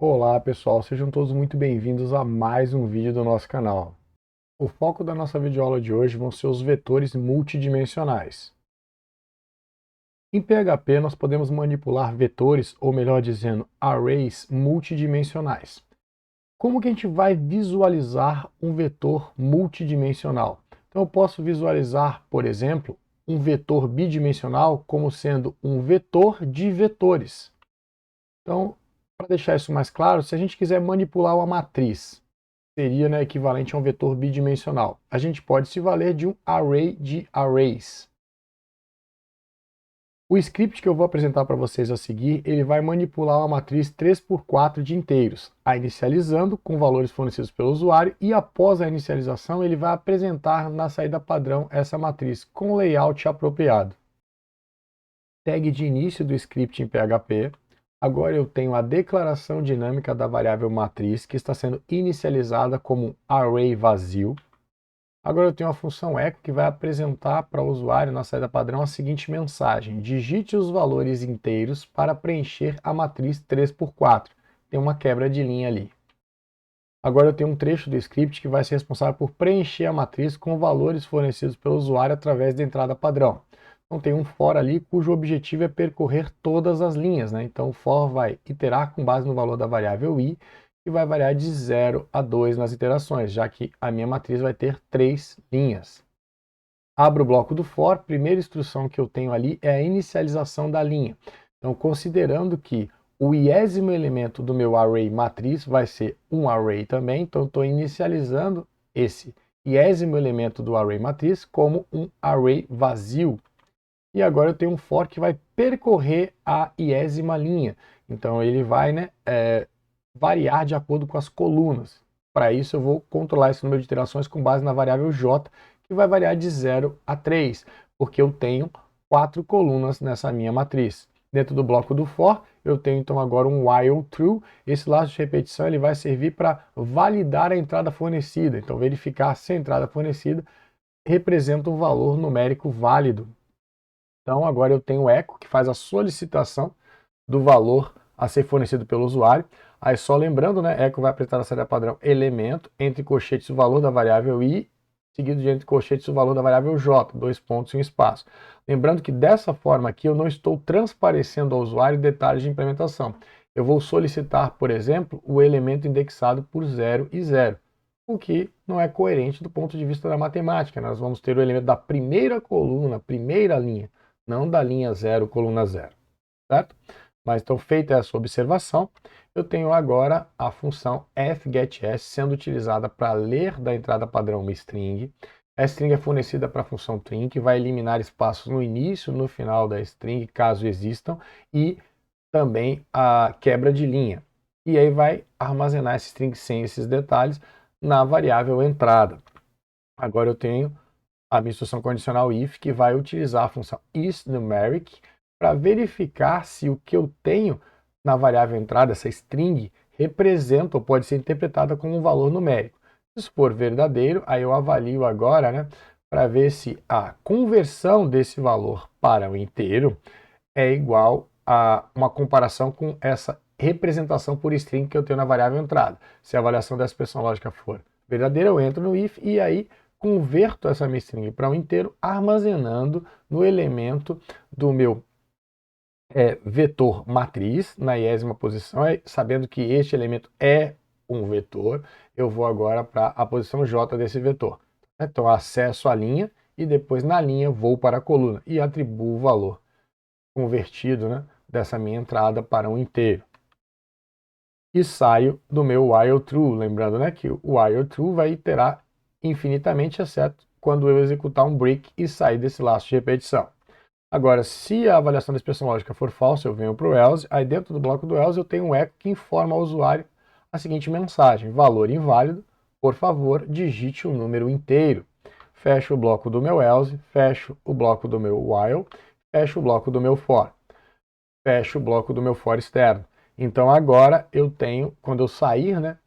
Olá pessoal, sejam todos muito bem-vindos a mais um vídeo do nosso canal. O foco da nossa videoaula de hoje vão ser os vetores multidimensionais. Em PHP nós podemos manipular vetores, ou melhor dizendo, arrays multidimensionais. Como que a gente vai visualizar um vetor multidimensional? Então eu posso visualizar, por exemplo, um vetor bidimensional como sendo um vetor de vetores. Então, para deixar isso mais claro, se a gente quiser manipular uma matriz, seria, né, equivalente a um vetor bidimensional. A gente pode se valer de um array de arrays. O script que eu vou apresentar para vocês a seguir, ele vai manipular uma matriz 3x4 de inteiros, a inicializando com valores fornecidos pelo usuário e após a inicialização ele vai apresentar na saída padrão essa matriz com layout apropriado. Tag de início do script em PHP. Agora eu tenho a declaração dinâmica da variável matriz que está sendo inicializada como um array vazio. Agora eu tenho a função echo que vai apresentar para o usuário na saída padrão a seguinte mensagem: digite os valores inteiros para preencher a matriz 3x4. Tem uma quebra de linha ali. Agora eu tenho um trecho do script que vai ser responsável por preencher a matriz com valores fornecidos pelo usuário através da entrada padrão. Então tem um for ali cujo objetivo é percorrer todas as linhas, né? Então o for vai iterar com base no valor da variável i e vai variar de 0 a 2 nas iterações, já que a minha matriz vai ter 3 linhas. Abro o bloco do for, primeira instrução que eu tenho ali é a inicialização da linha. Então considerando que o iésimo elemento do meu array matriz vai ser um array também, então estou inicializando esse iésimo elemento do array matriz como um array vazio. E agora eu tenho um for que vai percorrer a iésima linha. Então ele vai, né, variar de acordo com as colunas. Para isso eu vou controlar esse número de iterações com base na variável j, que vai variar de 0 a 3, porque eu tenho 4 colunas nessa minha matriz. Dentro do bloco do for, eu tenho então agora um while true. Esse laço de repetição ele vai servir para validar a entrada fornecida. Então verificar se a entrada fornecida representa um valor numérico válido. Então agora eu tenho o echo que faz a solicitação do valor a ser fornecido pelo usuário. Aí só lembrando, né, echo vai apresentar na saída padrão elemento, entre colchetes o valor da variável i, seguido de entre colchetes o valor da variável j, 2 pontos e um espaço. Lembrando que dessa forma aqui eu não estou transparecendo ao usuário detalhes de implementação. Eu vou solicitar, por exemplo, o elemento indexado por 0 e 0, o que não é coerente do ponto de vista da matemática. Nós vamos ter o elemento da primeira coluna, primeira linha, não da linha 0, coluna 0, certo? Mas então, feita essa observação, eu tenho agora a função fgetS sendo utilizada para ler da entrada padrão uma string. A string é fornecida para a função trim, que vai eliminar espaços no início e no final da string, caso existam, e também a quebra de linha. E aí vai armazenar essa string sem esses detalhes na variável entrada. Agora eu tenho a minha instrução condicional if, que vai utilizar a função isNumeric para verificar se o que eu tenho na variável entrada, essa string, representa ou pode ser interpretada como um valor numérico. Se isso for verdadeiro, aí eu avalio agora, né, para ver se a conversão desse valor para o inteiro é igual a uma comparação com essa representação por string que eu tenho na variável entrada. Se a avaliação dessa expressão lógica for verdadeira, eu entro no if e aí converto essa minha string para um inteiro, armazenando no elemento do meu vetor matriz, na iésima posição, sabendo que este elemento é um vetor, eu vou agora para a posição j desse vetor. Então, acesso a linha e depois na linha vou para a coluna e atribuo o valor convertido, né, dessa minha entrada para um inteiro. E saio do meu while true, lembrando, né, que o while true vai iterar infinitamente, exceto quando eu executar um break e sair desse laço de repetição. Agora, se a avaliação da expressão lógica for falsa, eu venho para o else, aí dentro do bloco do else eu tenho um echo que informa ao usuário a seguinte mensagem: valor inválido, por favor, digite um número inteiro. Fecho o bloco do meu else, fecho o bloco do meu while, fecho o bloco do meu for, fecho o bloco do meu for externo. Então agora eu tenho, quando eu sair, né,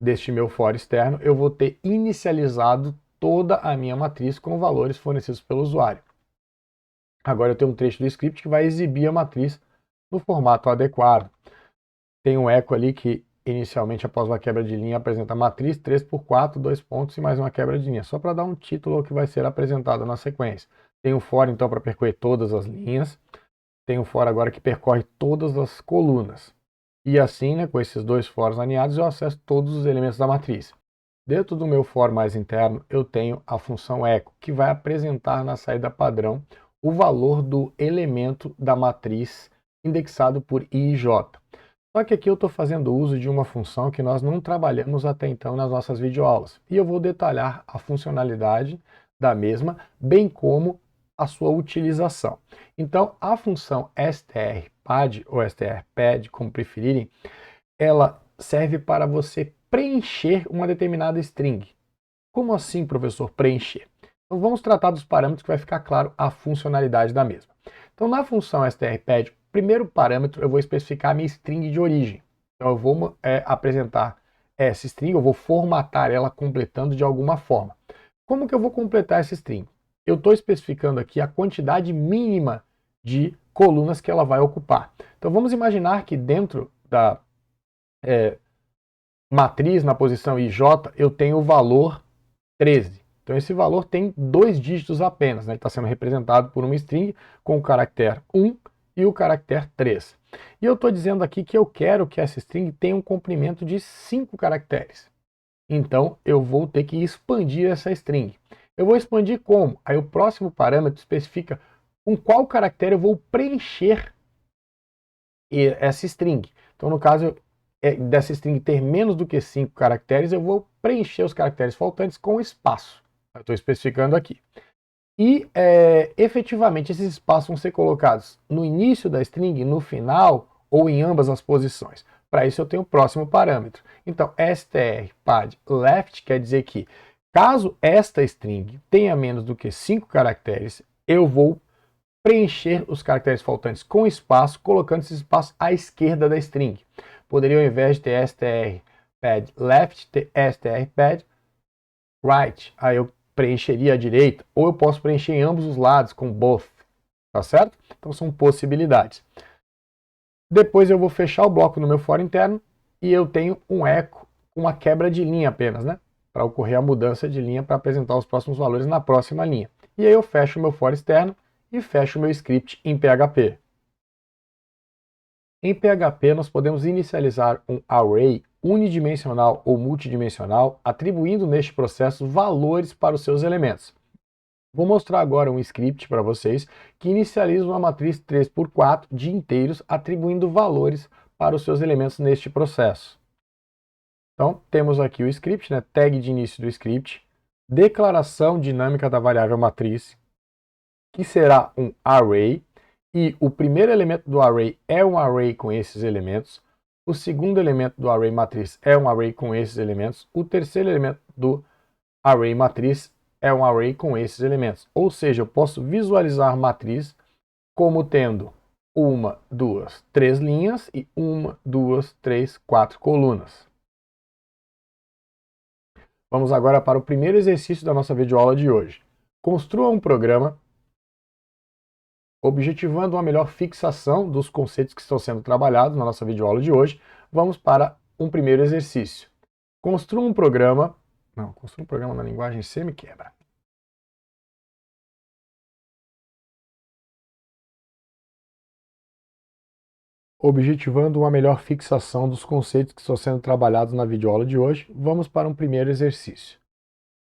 deste meu for externo, eu vou ter inicializado toda a minha matriz com valores fornecidos pelo usuário. Agora eu tenho um trecho do script que vai exibir a matriz no formato adequado. Tem um echo ali que inicialmente, após uma quebra de linha, apresenta a matriz 3 por 4, 2 pontos e mais uma quebra de linha, só para dar um título ao que vai ser apresentado na sequência. Tem o for, então, para percorrer todas as linhas. Tem o for agora que percorre todas as colunas. E assim, né, com esses dois fors alinhados, eu acesso todos os elementos da matriz. Dentro do meu for mais interno, eu tenho a função echo, que vai apresentar na saída padrão o valor do elemento da matriz indexado por I e J. Só que aqui eu estou fazendo uso de uma função que nós não trabalhamos até então nas nossas videoaulas. E eu vou detalhar a funcionalidade da mesma, bem como a sua utilização. Então, a função strpad ou strpad, como preferirem, ela serve para você preencher uma determinada string. Como assim, professor, preencher? Então, vamos tratar dos parâmetros que vai ficar claro a funcionalidade da mesma. Então, na função strpad, primeiro parâmetro, eu vou especificar a minha string de origem. Então, eu vou apresentar essa string, eu vou formatar ela completando de alguma forma. Como que eu vou completar essa string? Eu estou especificando aqui a quantidade mínima de colunas que ela vai ocupar. Então vamos imaginar que dentro da matriz, na posição IJ, eu tenho o valor 13. Então esse valor tem 2 dígitos apenas, né? Ele está sendo representado por uma string com o caractere 1 e o caractere 3. E eu estou dizendo aqui que eu quero que essa string tenha um comprimento de 5 caracteres. Então eu vou ter que expandir essa string. Eu vou expandir como? Aí o próximo parâmetro especifica com qual caractere eu vou preencher essa string. Então, no caso dessa string ter menos do que 5 caracteres, eu vou preencher os caracteres faltantes com espaço. Eu estou especificando aqui. E, efetivamente, esses espaços vão ser colocados no início da string, no final ou em ambas as posições. Para isso, eu tenho o próximo parâmetro. Então, strpad left quer dizer que, caso esta string tenha menos do que 5 caracteres, eu vou preencher os caracteres faltantes com espaço, colocando esse espaço à esquerda da string. Poderia, ao invés de ter strpad left, ter strpad right. Aí eu preencheria à direita, ou eu posso preencher em ambos os lados com both, tá certo? Então são possibilidades. Depois eu vou fechar o bloco no meu for interno e eu tenho um echo, uma quebra de linha apenas, né? Para ocorrer a mudança de linha para apresentar os próximos valores na próxima linha. E aí eu fecho o meu for externo e fecho o meu script em PHP. Em PHP nós podemos inicializar um array unidimensional ou multidimensional, atribuindo neste processo valores para os seus elementos. Vou mostrar agora um script para vocês que inicializa uma matriz 3 por 4 de inteiros, atribuindo valores para os seus elementos neste processo. Então, temos aqui o script, né? Tag de início do script, declaração dinâmica da variável matriz, que será um array, e o primeiro elemento do array é um array com esses elementos, o segundo elemento do array matriz é um array com esses elementos, o terceiro elemento do array matriz é um array com esses elementos. Ou seja, eu posso visualizar matriz como tendo 1, 2, 3 linhas e 1, 2, 3, 4 colunas. Vamos agora para o primeiro exercício da nossa videoaula de hoje. Construa um programa objetivando uma melhor fixação dos conceitos que estão sendo trabalhados na nossa videoaula de hoje. Vamos para um primeiro exercício. Construa um programa na linguagem C me quebra. Objetivando uma melhor fixação dos conceitos que estão sendo trabalhados na videoaula de hoje, vamos para um primeiro exercício.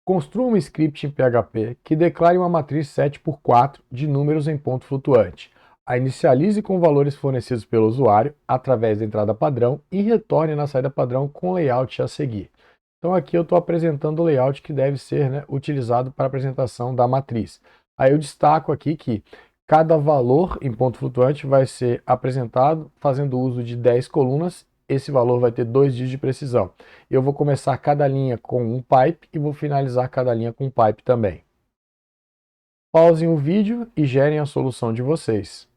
Construa um script em PHP que declare uma matriz 7 por 4 de números em ponto flutuante. A inicialize com valores fornecidos pelo usuário através da entrada padrão e retorne na saída padrão com o layout a seguir. Então aqui eu estou apresentando o layout que deve ser, né, utilizado para a apresentação da matriz. Aí eu destaco aqui que cada valor em ponto flutuante vai ser apresentado fazendo uso de 10 colunas. Esse valor vai ter 2 dígitos de precisão. Eu vou começar cada linha com um pipe e vou finalizar cada linha com um pipe também. Pausem o vídeo e gerem a solução de vocês.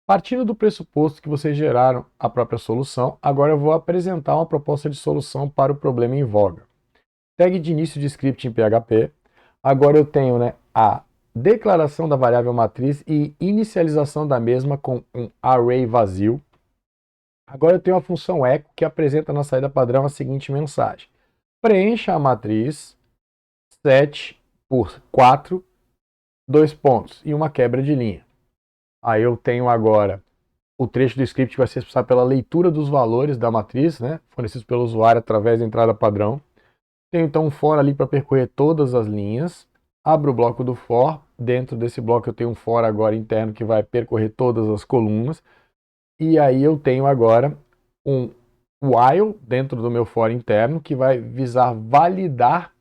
Partindo do pressuposto que vocês geraram a própria solução, agora eu vou apresentar uma proposta de solução para o problema em voga. Tag de início de script em PHP. Agora eu tenho, né, a declaração da variável matriz e inicialização da mesma com um array vazio. Agora eu tenho a função echo que apresenta na saída padrão a seguinte mensagem: preencha a matriz 7 por 4, dois pontos e uma quebra de linha. Aí eu tenho agora o trecho do script que vai ser responsável pela leitura dos valores da matriz, né, fornecidos pelo usuário através da entrada padrão. Tenho então um for ali para percorrer todas as linhas. Abro o bloco do for. Dentro desse bloco eu tenho um for agora interno que vai percorrer todas as colunas. E aí eu tenho agora um while dentro do meu for interno que vai visar validar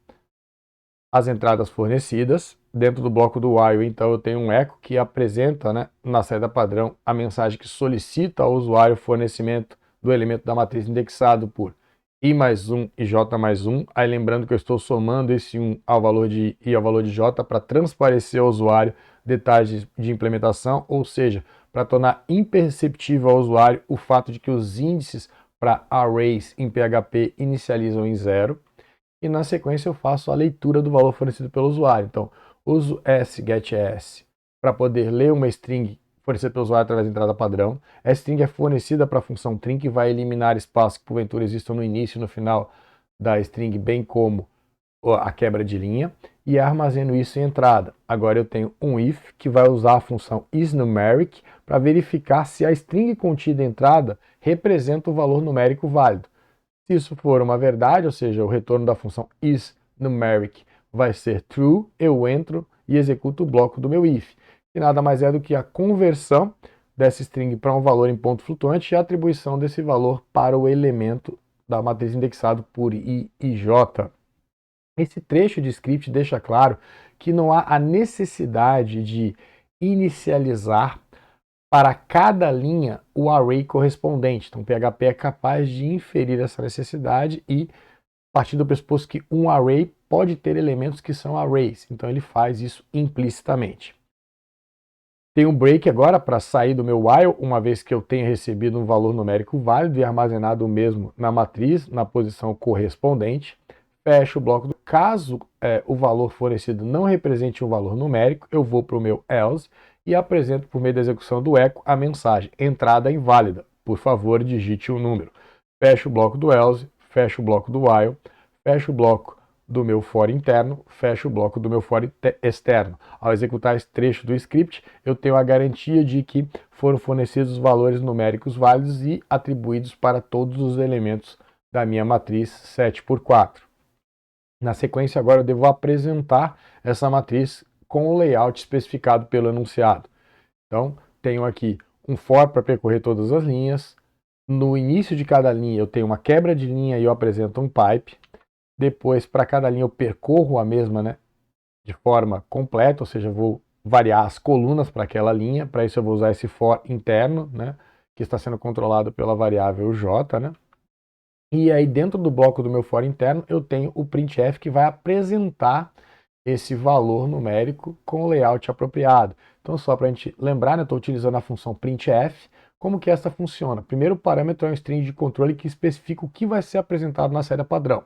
as entradas fornecidas. Dentro do bloco do while, então, eu tenho um echo que apresenta, né, na saída padrão a mensagem que solicita ao usuário o fornecimento do elemento da matriz indexado por i mais 1 e j mais 1. Aí lembrando que eu estou somando esse 1 ao valor de i ao valor de j para transparecer ao usuário detalhes de implementação, ou seja, para tornar imperceptível ao usuário o fato de que os índices para arrays em PHP inicializam em 0. E na sequência eu faço a leitura do valor fornecido pelo usuário. Então, uso sGetS para poder ler uma string fornecida pelo usuário através da entrada padrão. A string é fornecida para a função trim, que vai eliminar espaços que porventura existam no início e no final da string, bem como a quebra de linha, e armazeno isso em entrada. Agora eu tenho um if, que vai usar a função isNumeric para verificar se a string contida em entrada representa o valor numérico válido. Se isso for uma verdade, ou seja, o retorno da função isNumeric vai ser true, eu entro e executo o bloco do meu if, que nada mais é do que a conversão dessa string para um valor em ponto flutuante e a atribuição desse valor para o elemento da matriz indexado por i e j. Esse trecho de script deixa claro que não há a necessidade de inicializar para cada linha o array correspondente. Então, o PHP é capaz de inferir essa necessidade e partir do pressuposto que um array pode ter elementos que são arrays. Então, ele faz isso implicitamente. Tem um break agora para sair do meu while, uma vez que eu tenha recebido um valor numérico válido e armazenado o mesmo na matriz, na posição correspondente. Fecho o bloco do caso o valor fornecido não represente um valor numérico, eu vou para o meu else e apresento por meio da execução do echo a mensagem entrada inválida, por favor digite um número. Fecho o bloco do else, fecho o bloco do while, fecho o bloco do meu for interno, fecho o bloco do meu for externo. Ao executar esse trecho do script, eu tenho a garantia de que foram fornecidos valores numéricos válidos e atribuídos para todos os elementos da minha matriz 7x4. Na sequência, agora eu devo apresentar essa matriz com o layout especificado pelo enunciado. Então, tenho aqui um for para percorrer todas as linhas. No início de cada linha, eu tenho uma quebra de linha e eu apresento um pipe. Depois, para cada linha, eu percorro a mesma, né, de forma completa, ou seja, eu vou variar as colunas para aquela linha. Para isso, eu vou usar esse for interno, né, que está sendo controlado pela variável j, né. E aí, dentro do bloco do meu for interno, eu tenho o printf que vai apresentar esse valor numérico com o layout apropriado. Então, só para a gente lembrar, eu estou utilizando a função printf. Como que essa funciona? Primeiro, o parâmetro é um string de controle que especifica o que vai ser apresentado na saída padrão.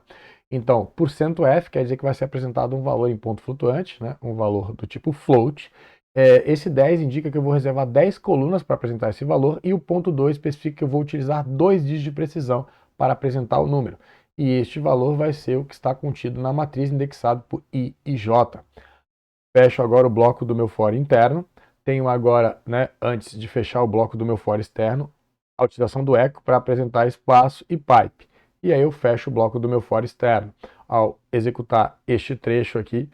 Então, %f quer dizer que vai ser apresentado um valor em ponto flutuante, né? Um valor do tipo float. Esse 10 indica que eu vou reservar 10 colunas para apresentar esse valor, e o ponto 2 especifica que eu vou utilizar 2 dígitos de precisão para apresentar o número. E este valor vai ser o que está contido na matriz indexado por i e j. Fecho agora o bloco do meu for interno. Tenho agora, né, antes de fechar o bloco do meu for externo, a utilização do echo para apresentar espaço e pipe. E aí eu fecho o bloco do meu for externo. Ao executar este trecho aqui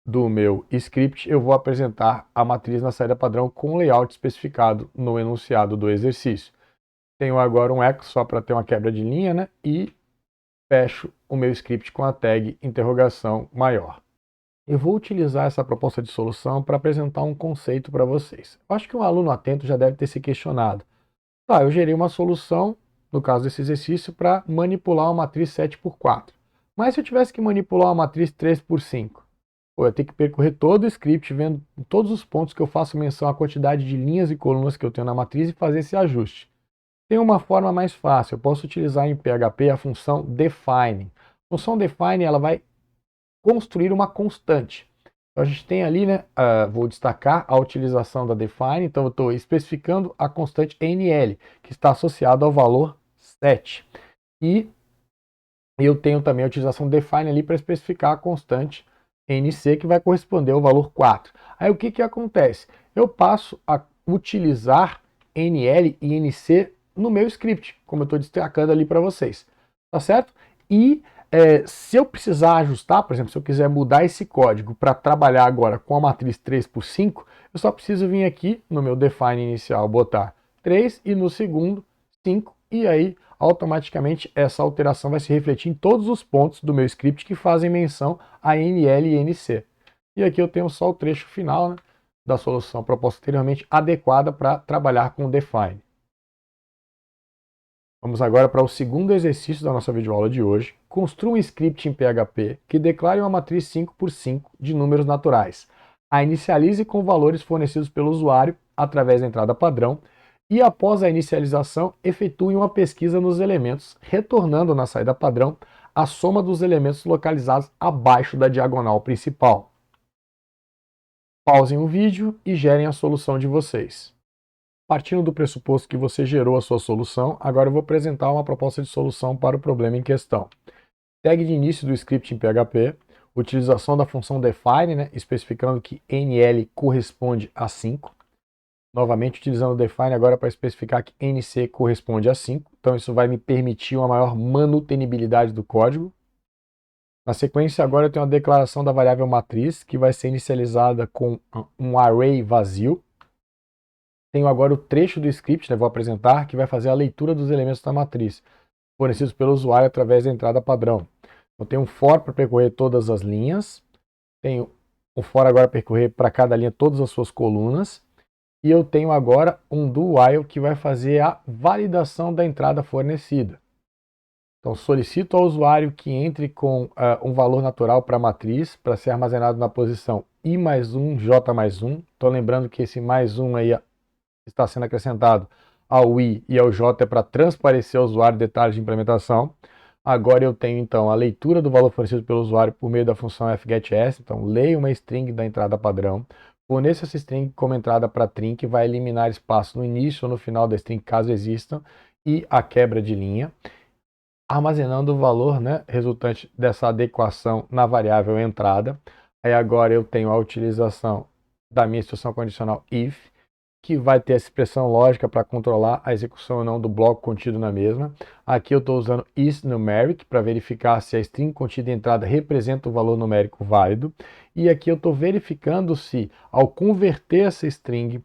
do meu script, eu vou apresentar a matriz na saída padrão com o layout especificado no enunciado do exercício. Tenho agora um echo só para ter uma quebra de linha, né? E fecho o meu script com a tag interrogação maior. Eu vou utilizar essa proposta de solução para apresentar um conceito para vocês. Eu acho que um aluno atento já deve ter se questionado. Tá, eu gerei uma solução, no caso desse exercício, para manipular uma matriz 7x4. Mas se eu tivesse que manipular uma matriz 3x5? Eu tenho que percorrer todo o script, vendo todos os pontos que eu faço menção à quantidade de linhas e colunas que eu tenho na matriz e fazer esse ajuste. Tem uma forma mais fácil, eu posso utilizar em PHP a função define. A função define ela vai construir uma constante. Então a gente tem ali, né, vou destacar a utilização da define, então eu estou especificando a constante NL, que está associada ao valor 7. E eu tenho também a utilização define ali para especificar a constante NC, que vai corresponder ao valor 4. Aí o que, que acontece? Eu passo a utilizar NL e NC no meu script, como eu estou destacando ali para vocês, tá certo? E se eu precisar ajustar, por exemplo, se eu quiser mudar esse código para trabalhar agora com a matriz 3x5, eu só preciso vir aqui no meu define inicial, botar 3 e no segundo 5, e aí automaticamente essa alteração vai se refletir em todos os pontos do meu script que fazem menção a NL e NC. E aqui eu tenho só o trecho final, né, da solução proposta anteriormente, adequada para trabalhar com o define. Vamos agora para o segundo exercício da nossa videoaula de hoje. Construa um script em PHP que declare uma matriz 5x5 de números naturais. A inicialize com valores fornecidos pelo usuário através da entrada padrão e, após a inicialização, efetue uma pesquisa nos elementos, retornando na saída padrão a soma dos elementos localizados abaixo da diagonal principal. Pausem o vídeo e gerem a solução de vocês. Partindo do pressuposto que você gerou a sua solução, agora eu vou apresentar uma proposta de solução para o problema em questão. Tag de início do script em PHP, utilização da função define, né, especificando que NL corresponde a 5. Novamente utilizando o define agora para especificar que NC corresponde a 5. Então isso vai me permitir uma maior manutenibilidade do código. Na sequência agora eu tenho a declaração da variável matriz, que vai ser inicializada com um array vazio. Tenho agora o trecho do script, né, vou apresentar, que vai fazer a leitura dos elementos da matriz, fornecidos pelo usuário através da entrada padrão. Eu tenho um for para percorrer todas as linhas, tenho um for agora para percorrer para cada linha todas as suas colunas, e eu tenho agora um do while que vai fazer a validação da entrada fornecida. Então solicito ao usuário que entre com um valor natural para a matriz, para ser armazenado na posição i mais 1, j mais 1. Estou lembrando que esse mais 1 aí está sendo acrescentado ao i e ao j para transparecer ao usuário detalhes de implementação. Agora eu tenho então a leitura do valor fornecido pelo usuário por meio da função fgetS, então leio uma string da entrada padrão, forneço essa string como entrada para trim, que vai eliminar espaço no início ou no final da string caso existam, e a quebra de linha, armazenando o valor, né, resultante dessa adequação na variável entrada. Aí agora eu tenho a utilização da minha instrução condicional if, que vai ter essa expressão lógica para controlar a execução ou não do bloco contido na mesma. Aqui eu estou usando isNumeric para verificar se a string contida em entrada representa o valor numérico válido. E aqui eu estou verificando se, ao converter essa string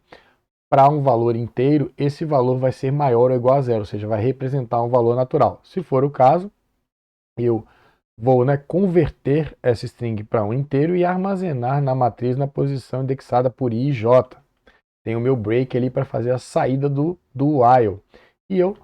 para um valor inteiro, esse valor vai ser maior ou igual a zero, ou seja, vai representar um valor natural. Se for o caso, eu vou, né, converter essa string para um inteiro e armazenar na matriz na posição indexada por i e j. Tem o meu break ali para fazer a saída do while. E eu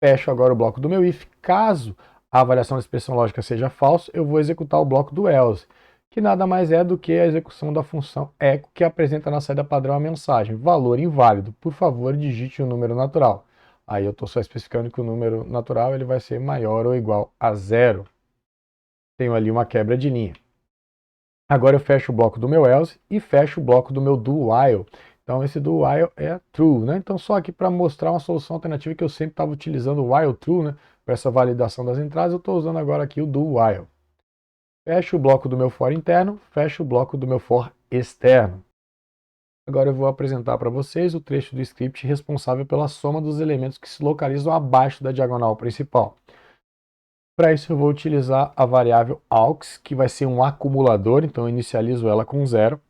fecho agora o bloco do meu if. Caso a avaliação da expressão lógica seja falsa, eu vou executar o bloco do else, que nada mais é do que a execução da função echo, que apresenta na saída padrão a mensagem: valor inválido, por favor digite um número natural. Aí eu estou só especificando que o número natural ele vai ser maior ou igual a 0. Tenho ali uma quebra de linha. Agora eu fecho o bloco do meu else e fecho o bloco do meu do while. Então esse do while é true, né? Então só aqui para mostrar uma solução alternativa que eu sempre estava utilizando o while true, né? Para essa validação das entradas, eu estou usando agora aqui o do while. Fecho o bloco do meu for interno, fecho o bloco do meu for externo. Agora eu vou apresentar para vocês o trecho do script responsável pela soma dos elementos que se localizam abaixo da diagonal principal. Para isso eu vou utilizar a variável aux, que vai ser um acumulador, então eu inicializo ela com 0.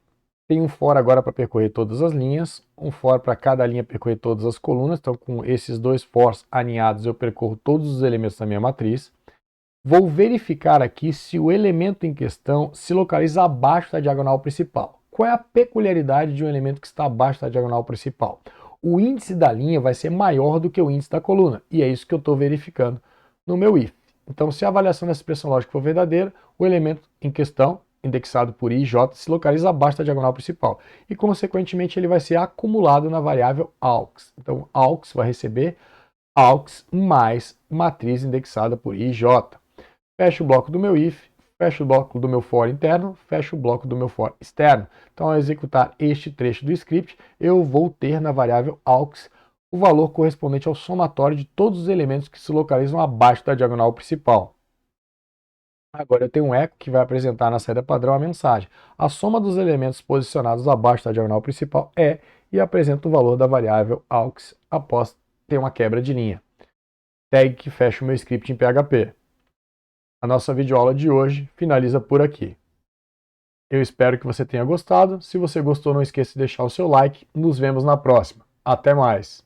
Tem um for agora para percorrer todas as linhas, um for para cada linha percorrer todas as colunas, então com esses dois fors alinhados eu percorro todos os elementos da minha matriz. Vou verificar aqui se o elemento em questão se localiza abaixo da diagonal principal. Qual é a peculiaridade de um elemento que está abaixo da diagonal principal? O índice da linha vai ser maior do que o índice da coluna, e é isso que eu estou verificando no meu if. Então, se a avaliação dessa expressão lógica for verdadeira, o elemento em questão, indexado por i e j, se localiza abaixo da diagonal principal. E, consequentemente, ele vai ser acumulado na variável aux. Então, aux vai receber aux mais matriz indexada por i e j. Fecho o bloco do meu if, fecho o bloco do meu for interno, fecho o bloco do meu for externo. Então, ao executar este trecho do script, eu vou ter na variável aux o valor correspondente ao somatório de todos os elementos que se localizam abaixo da diagonal principal. Agora eu tenho um echo que vai apresentar na saída padrão a mensagem. A soma dos elementos posicionados abaixo da diagonal principal é, e apresenta o valor da variável aux após ter uma quebra de linha. Tag que fecha o meu script em PHP. A nossa videoaula de hoje finaliza por aqui. Eu espero que você tenha gostado. Se você gostou, não esqueça de deixar o seu like. Nos vemos na próxima. Até mais!